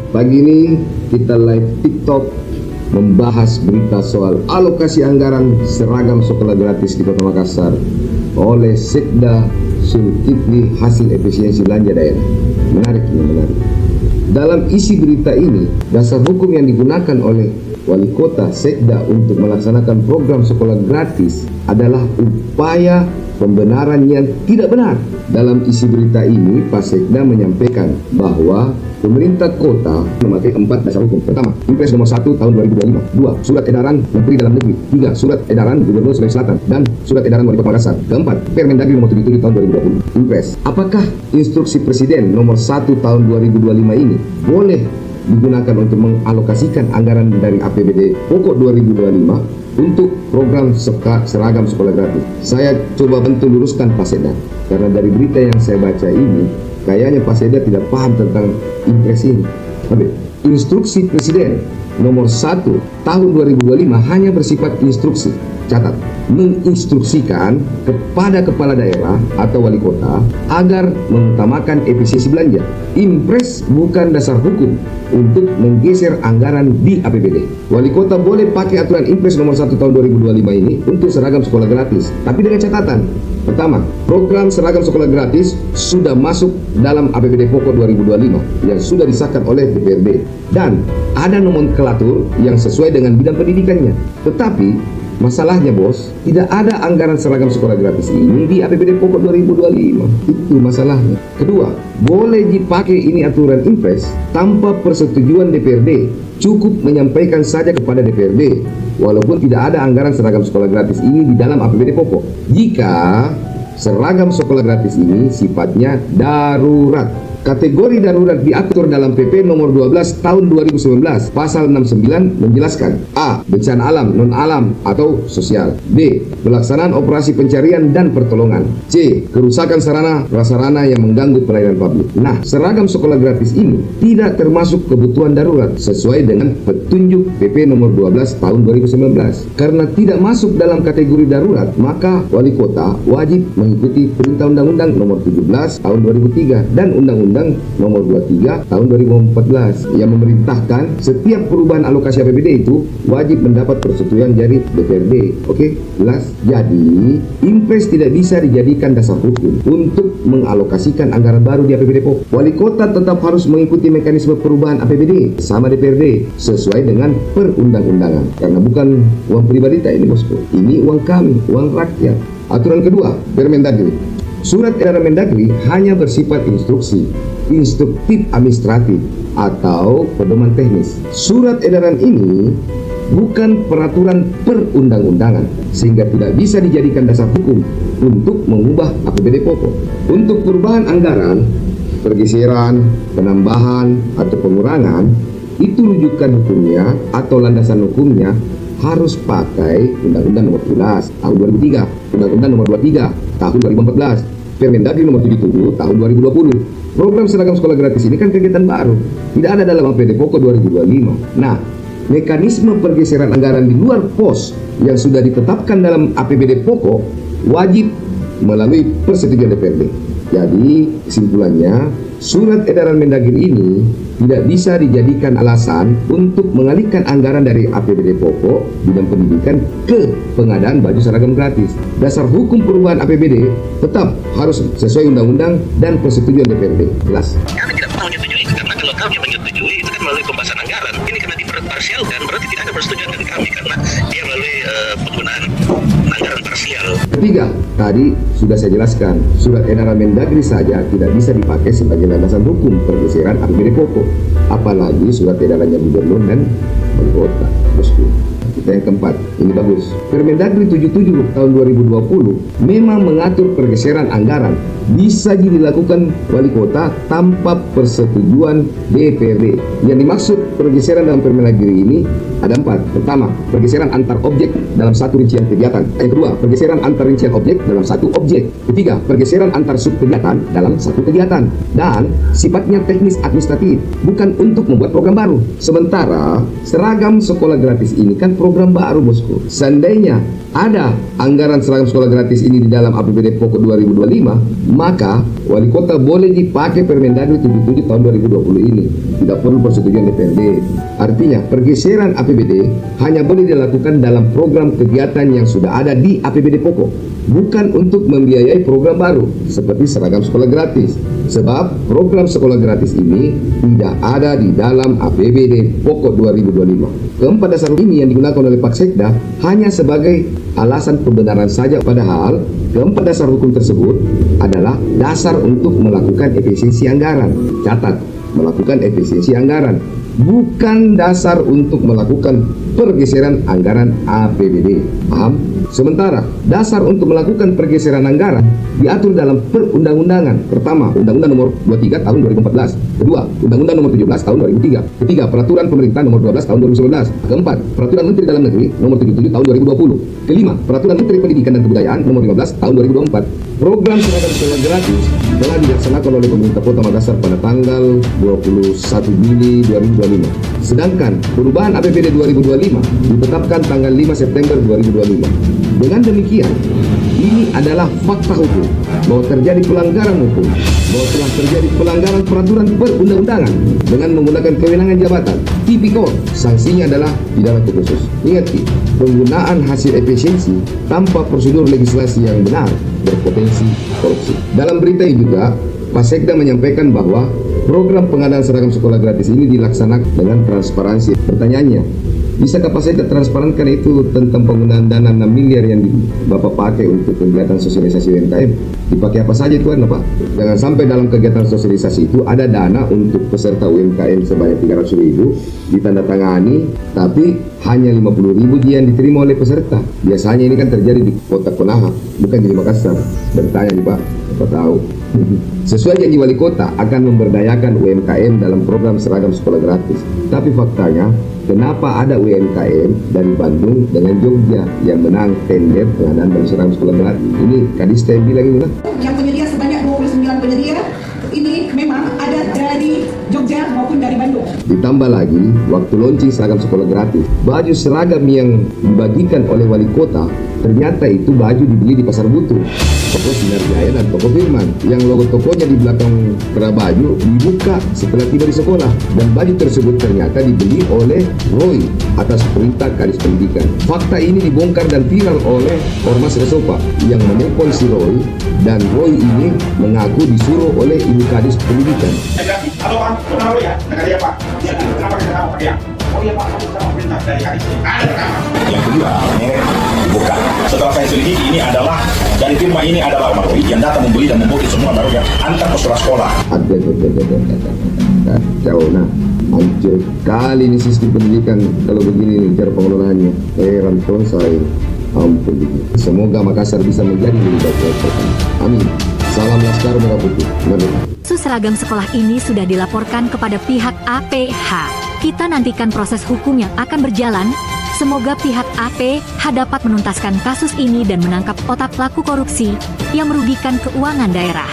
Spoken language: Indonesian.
Pagi ini kita live TikTok membahas berita soal alokasi anggaran seragam sekolah gratis di Kota Makassar oleh Sekda Zulkifli hasil efisiensi belanja daerah. Menarik. Dalam isi berita ini, dasar hukum yang digunakan oleh Wali Kota Sekda untuk melaksanakan program sekolah gratis adalah upaya pembenaran yang tidak benar. Dalam isi berita ini, Pak Sekda menyampaikan bahwa pemerintah kota memakai 4 dasar hukum. Pertama, Impres nomor 1 tahun 2025. 2, Surat Edaran Menteri Dalam Negeri. 3, Surat Edaran Gubernur Sulawesi Selatan. Dan Surat Edaran Wali Kota Makassar. Keempat, Permendagri nomor 77 tahun 2020. Impres. Apakah instruksi Presiden nomor 1 tahun 2025 ini boleh digunakan untuk mengalokasikan anggaran dari APBD pokok 2025 untuk program seragam sekolah gratis? Saya coba bantu luruskan Pak Sekda, karena dari berita yang saya baca ini kayaknya Pak Sekda tidak paham tentang impres ini. Instruksi Presiden nomor 1 tahun 2025 hanya bersifat instruksi. Catat, menginstruksikan kepada kepala daerah atau wali kota agar mengutamakan efisiensi belanja. Impres bukan dasar hukum untuk menggeser anggaran di APBD. Wali kota boleh pakai aturan Impres nomor 1 tahun 2025 ini untuk seragam sekolah gratis, tapi dengan catatan. Pertama, program seragam sekolah gratis sudah masuk dalam APBD pokok 2025 yang sudah disahkan oleh DPRD dan ada nomenklatur yang sesuai dengan bidang pendidikannya. Tetapi masalahnya bos, tidak ada anggaran seragam sekolah gratis ini di APBD pokok 2025. Itu masalahnya. Kedua, boleh dipakai ini aturan Impres tanpa persetujuan DPRD. Cukup menyampaikan saja kepada DPRD, walaupun tidak ada anggaran seragam sekolah gratis ini di dalam APBD pokok. Jika seragam sekolah gratis ini sifatnya darurat. Kategori darurat diatur dalam PP nomor 12 tahun 2019 pasal 69 menjelaskan: A. Bencana alam, non-alam atau sosial. B. Pelaksanaan operasi pencarian dan pertolongan. C. Kerusakan sarana prasarana yang mengganggu pelayanan publik. Nah, seragam sekolah gratis ini tidak termasuk kebutuhan darurat sesuai dengan petunjuk PP nomor 12 tahun 2019. Karena tidak masuk dalam kategori darurat, maka wali kota wajib mengikuti perintah Undang-Undang nomor 17 tahun 2003 dan Undang-Undang nomor 23 tahun 2014 yang memerintahkan setiap perubahan alokasi APBD itu wajib mendapat persetujuan dari DPRD. Oke, jelas? Jadi, Impres tidak bisa dijadikan dasar hukum untuk mengalokasikan anggaran baru di APBD pokok. Wali kota tetap harus mengikuti mekanisme perubahan APBD sama DPRD sesuai dengan perundang-undangan. Karena bukan uang pribadi ini bosku. Ini uang kami, uang rakyat. Aturan kedua, Permendagri. Surat Edaran Mendagri hanya bersifat instruksi, instruktif administratif atau pedoman teknis. Surat edaran ini bukan peraturan perundang-undangan, sehingga tidak bisa dijadikan dasar hukum untuk mengubah APBD pokok. Untuk perubahan anggaran, pergeseran, penambahan, atau pengurangan, itu rujukan hukumnya atau landasan hukumnya harus pakai Undang-Undang nomor 11 tahun 2003, Undang-Undang nomor 23 tahun 2014, Permendagri nomor 77 tahun 2020. Program seragam sekolah gratis ini kan kegiatan baru, tidak ada dalam APBD pokok 2025. Nah, mekanisme pergeseran anggaran di luar pos yang sudah ditetapkan dalam APBD pokok wajib melalui persetujuan DPRD. Jadi, kesimpulannya, surat edaran Mendagri ini tidak bisa dijadikan alasan untuk mengalihkan anggaran dari APBD pokok bidang pendidikan ke pengadaan baju seragam gratis. Dasar hukum perubahan APBD tetap harus sesuai undang-undang dan persetujuan DPRD. Jelas? Kami tidak pernah menyetujui itu, karena kalau kami menyetujui itu kan melalui pembahasan anggaran. Ini karena diparsialkan, berarti tidak ada persetujuan dari kami karena dia melalui penggunaan anggaran parsial. Ketiga, tadi sudah saya jelaskan, surat edaran Mendagri saja tidak bisa dipakai sebagai landasan hukum pergeseran APBD pokok, apalagi surat edarannya gubernur dan wali kota. Bosku. Kita yang keempat, ini bagus. Permendagri 77 tahun 2020 memang mengatur pergeseran anggaran bisa dilakukan wali kota tanpa persetujuan DPRD. Yang dimaksud pergeseran dalam Permendagri ini ada 4. Pertama, pergeseran antar objek dalam satu rincian kegiatan. Yang kedua, pergeseran antar rincian objek dalam satu objek. Ketiga, pergeseran antar sub kegiatan dalam satu kegiatan. Dan sifatnya teknis administratif, bukan untuk membuat program baru. Sementara seragam sekolah gratis ini kan program baru bosku. Seandainya ada anggaran seragam sekolah gratis ini di dalam APBD pokok 2025, maka wali kota boleh dipakai Permendagri 77 tahun 2020 ini. Tidak perlu persetujuan DPRD. Artinya, pergeseran APBD hanya boleh dilakukan dalam program kegiatan yang sudah ada di APBD pokok, bukan untuk membiayai program baru seperti seragam sekolah gratis. Sebab program sekolah gratis ini tidak ada di dalam APBD pokok 2025. Keempat dasar ini yang digunakan oleh Pak Sekda hanya sebagai alasan pembenaran saja, padahal keempat dasar hukum tersebut adalah dasar untuk melakukan efisiensi anggaran. Catat, melakukan efisiensi anggaran, bukan dasar untuk melakukan pergeseran anggaran APBD. Paham? Sementara dasar untuk melakukan pergeseran anggaran diatur dalam perundang-undangan. Pertama, Undang-Undang Nomor 23 Tahun 2014. Kedua, Undang-Undang Nomor 17 Tahun 2003. Ketiga, Peraturan Pemerintah Nomor 12 Tahun 2011. Keempat, Peraturan Menteri Dalam Negeri Nomor 77 Tahun 2020. Kelima, Peraturan Menteri Pendidikan dan Kebudayaan Nomor 15 Tahun 2024. Program seragam sekolah gratis telah dilaksanakan oleh pemerintah Kota Makassar pada tanggal 21 Juli 2025. Sedangkan perubahan APBD 2025 ditetapkan tanggal 5 September 2025. Dengan demikian, ini adalah fakta hukum bahwa terjadi pelanggaran hukum, bahwa telah terjadi pelanggaran peraturan perundang-undangan dengan menggunakan kewenangan jabatan. Tipikor, sanksinya adalah pidana khusus. Ingat, penggunaan hasil efisiensi tanpa prosedur legislasi yang benar berpotensi korupsi. Dalam berita ini juga, Pak Sekda menyampaikan bahwa program pengadaan seragam sekolah gratis ini dilaksanakan dengan transparansi. Pertanyaannya, bisakah Pak Sekda transparankan itu tentang penggunaan dana 6 miliar yang Bapak pakai untuk kegiatan sosialisasi UMKM? Dipakai apa saja itu, Pak? Jangan sampai dalam kegiatan sosialisasi itu ada dana untuk peserta UMKM sebanyak 300.000 ditandatangani, tapi hanya 50.000 yang diterima oleh peserta. Biasanya ini kan terjadi di Kota Konaha, bukan di Makassar. Bertanya nih Pak, apa tahu? Sesuai janji wali kota akan memberdayakan UMKM dalam program seragam sekolah gratis. Tapi faktanya, kenapa ada UMKM dari Bandung dengan Jogja yang menang tender pengadaan dan seragam sekolah gratis? Ini Kadista yang bilang ini. Yang penyedia sebanyak 29 penyedia ini memang ada dari Jogja maupun dari Bandung. Ditambah lagi, waktu launching seragam sekolah gratis, baju seragam yang dibagikan oleh wali kota ternyata itu baju dibeli di Pasar Butuh, toko Sinar Jaya dan toko Firman, yang logo tokonya di belakang kera baju dibuka setelah tiba di sekolah, dan baju tersebut ternyata dibeli oleh Roy atas perintah Kadis Pendidikan. Fakta ini dibongkar dan viral oleh Ormas Resopa yang menelpon si Roy, dan Roy ini mengaku disuruh oleh Ibu Kadis Pendidikan. Halo Pak, kenapa ya? Dengan dia Pak. Kenapa kita tahu Pak ya? Oh iya Pak, kamu sama perintah dari Kadis. Ada rekaman. Yang kedua, merek dibuka. Setelah saya selidiki, ini adalah dari firma ini adalah Omar Roy yang datang membeli dan membeli semua baru yang antar ke sekolah. Kacau, nah hancur kali ini sistem pendidikan kalau begini nih cara pengelolaannya. Heran pun saya, ampun. Semoga Makassar bisa menjadi lebih baik. Amin. Salam Laskar Merah Putih. Merdeka. Seragam sekolah ini sudah dilaporkan kepada pihak APH. Kita nantikan proses hukum yang akan berjalan. Semoga pihak APH dapat menuntaskan kasus ini dan menangkap otak pelaku korupsi yang merugikan keuangan daerah.